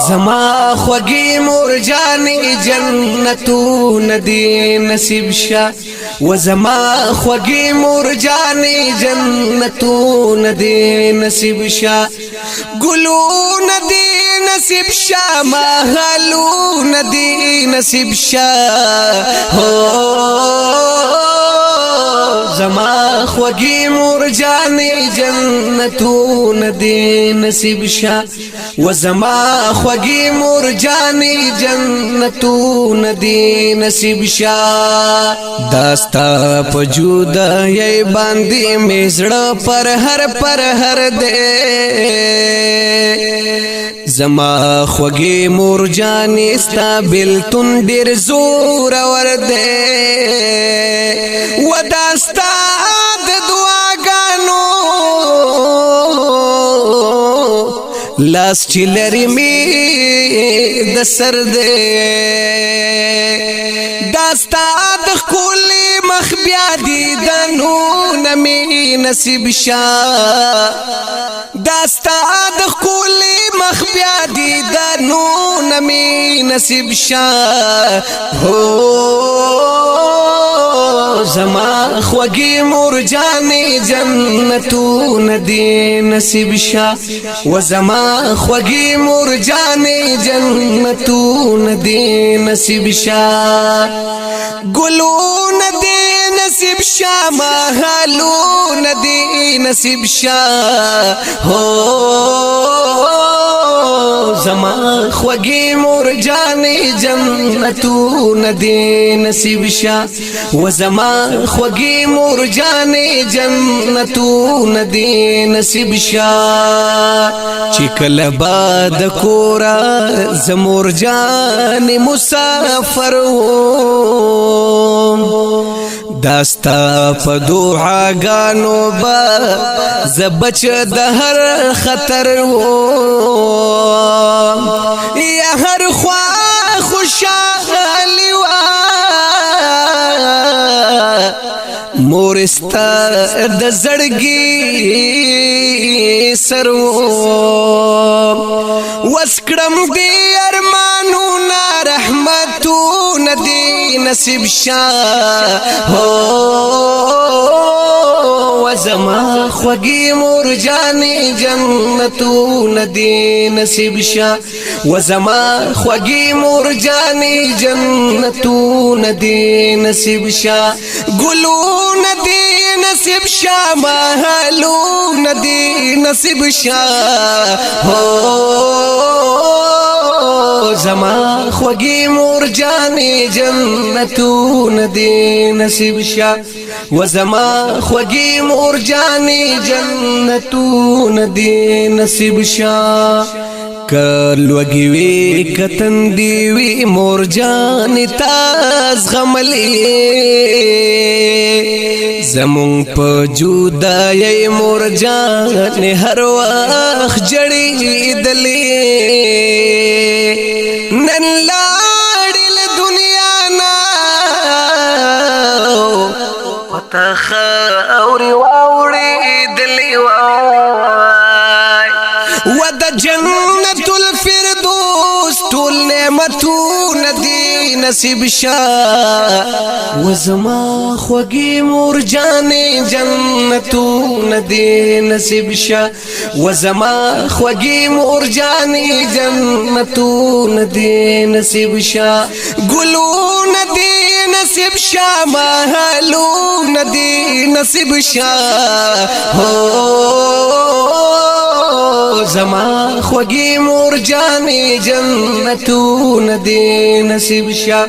زما خوږی مور جانې جنتو ندی نصیب شا و زما خوږی مور جانې جنتو ندی نصیب شا ګلو ندی نصیب شا محلو ندی نصیب شا زما خوږی مور جانې جنتو ندی نصیب شا و زما خوږی مور جانې جنتو ندی نصیب شا داستا په جودای باندې میزړه پر هر دې زما خوږی مور جانې ستا بلتون ډېر زور ور دې و داستا د دعاګانو لاس چلری می د سر دې داستا د خولي مخ بیا دي د نون می نصیب شا داستا د خولي مخ بیا دي د نون می نصیب شا زما خوږی مور جانې جنتو ندی نصیب شا و زما خوږی مور جانې جنتو ندی نصیب شا ګلو ندی نصیب شا محلو ندی نصیب شا زما خوږی مور جانې جنتو ندی نصیب شا و زما خوږی مور جانې جنتو ندی نصیب شا چې کله باد کورا زمور جانې مسافر داستا په دعاګانو با زبچ د هر خطر یا هر خوا خوشحالی مورستا د زړګي سرو وسکړم دی ارمانونه رحمتونه دی نصیب شا و زما خوږی مور جانې جنتو ندی نصیب شا و زما خوږی مور جانې جنتو ندی نصیب شا ګلو ندی نصیب شا محلو ندی نصیب شا زما خوږی مور جانې جنتو ندی نصیب شا و زما خوږی مور جانې جنتو ندی نصیب شا کلوږی وی کتن دی وی مور جانې تاز غملی زمون په جودای مور جانې هر وخت جړې دلې نن لاړل دنیا نا پته خاوري واوړې دلې وای و د جنت الفردوس ټول نعمتونه دي نصیب شا و زما خوږی مور جانې جنتونه دي نصیب شا و زما خوږی مور جانې جنتونه دي نصیب شا ګلو ندی نصیب شا محلو ندی نصیب شا زما خوږی مور جانې جنتو ندی نصیب شا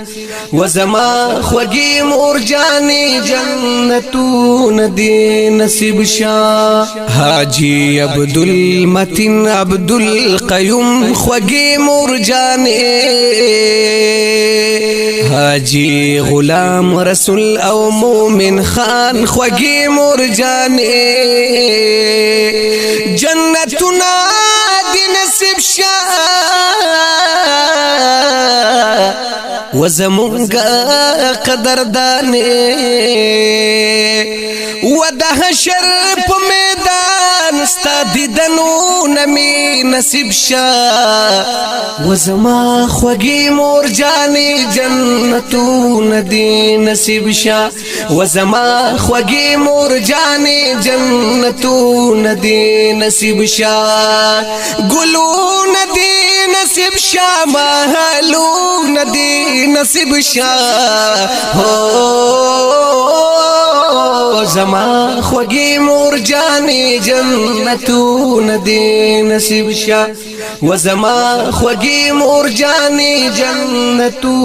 و زما خوږی مور جانې جنتو ندی نصیب شا حاجی عبدالمتین عبدالقیوم خوږی مور جانې حاجی غلام رسول او مومن خان خوږی مور جانې جنتنا دی نصیب شا و زمونگا قدردانی و ده حشر پا میدان جان ستا دیدنو نمی نصیب شا و زما خوږی مور جانې جنتو ندی نصیب شا و زما خوږی مور جانې جنتو ندی نصیب شا ګلو ندی نصیب شا محلو ندی نصیب شا زما خوږی مور جانې جنتو ندی نصیب شا و زما خوږی مور جانې جنتو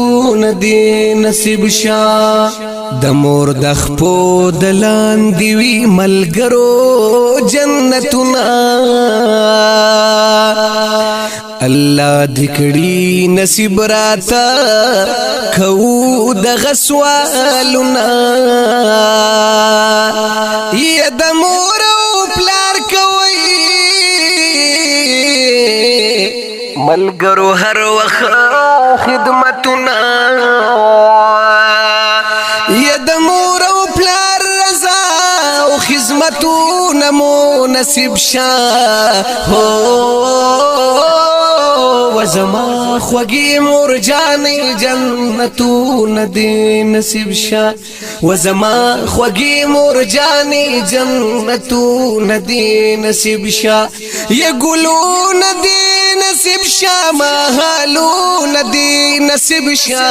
ندی نصیب شا د مور د خپو د لاندې وي ملګرو جنتونه الله دکړي نصیب راتا کو د غسوالنا یا د مور او پلار کوي ملګرو هر وخت خدمتنا یا د مور او پلار رضا او خدمتونه مو نصیب شا و زما خوږی مور جانې جنتو ندی نصیب شا و زما خوږی مور جانې جنتو ندی نصیب شا یا ګلو ندی نصیب شا محلو ندی نصیب شا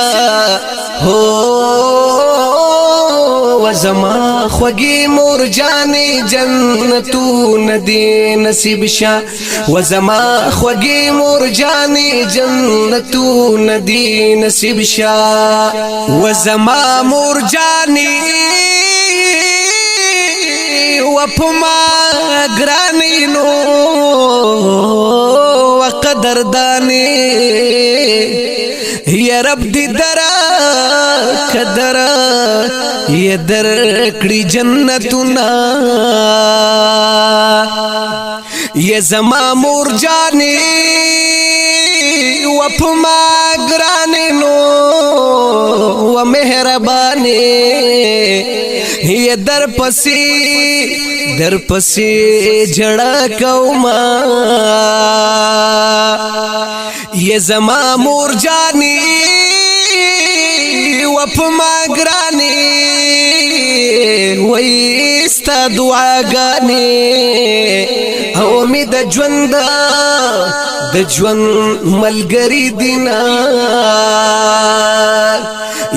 و زما خوږی مور جانې جنتو ندی نصیب شا و زما خوږی مور جانې جنتو ندی نصیب شا و زما مور جانې و پما ګرانی نو و قدردانی یا رب دی درا قدر یا در کړي جنتنا یا زما مور جانې و پما ګرانې نو و مهربانې یا در پسې جړه کوما یا زما مور جانې و پما ګرانې وای ستا دعاګانې او می د ژوند ملګری دینا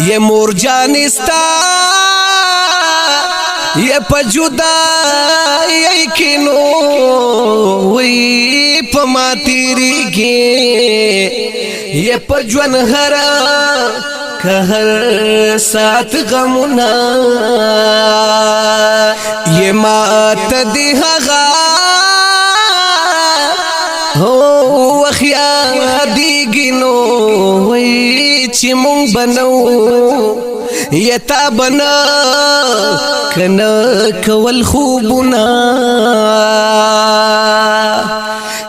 یا مور جانې ستا یا په جدای کینو وی په ما تیریږي یا په ژوند هر سات غمنا یا مات دی هغه وخیا دیږي نو وی چې مونږ بنو یا تا بنا کنا کول خوبنا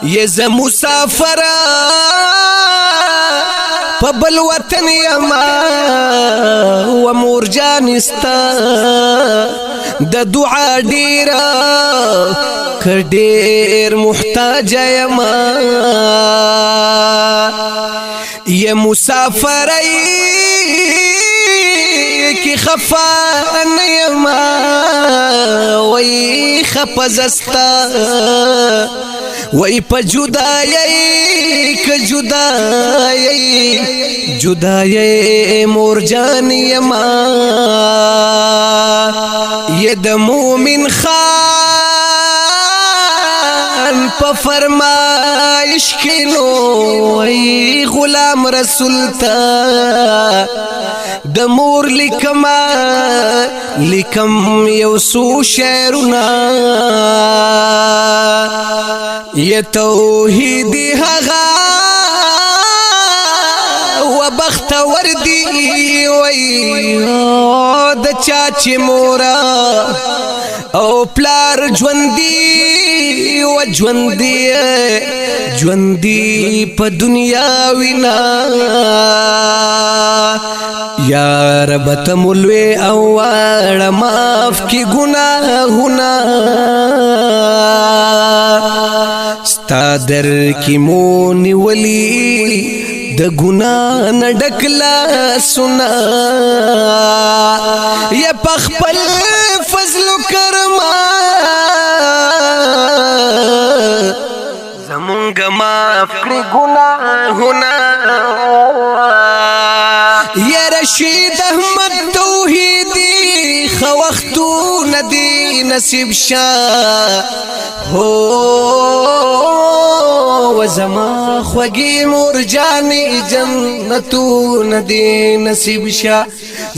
یا ز مسافر په بل وطن یما و مور جانې ستا د دعا ډیره ډیر محتاج یما یا مسافر کی خفا نیما وی خپزستا وی پا جدائی که جدائی مور جانی ما ید مومن خان پا فرمائش کنو وی غلام رسول تا د مور لیکم یو سو شعرنا یا توحیدی هغا و بختور دی وی د چاچی مورا او پلار ژوندی و ژوندی په دنیا وینا یا رب تملوی او واړه معاف کی گناهونه ستا در کی مونی ولی د گناہ نډکلا سنا یا پخپل فضل و کرم زمونږ معاف کړي ګناهونه یا رشید احمد توحیدی خو وختونه دي نصیب شاه هو وزما خوږی مور جانې جنتونه دي نصیب شاه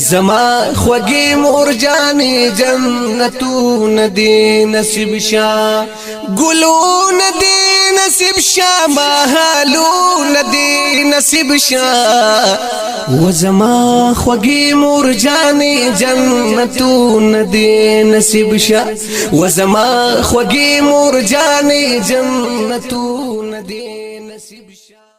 زما خوږی مور جانې جنتونه دي نصیب شاه ګلونه دي نصیب شاه محلونه دي نصیب شاه وزما خوږی مور جانې جنتونه دي نصیب شاه وزما خوږی مور جانې جنتونه دي نصیب شاه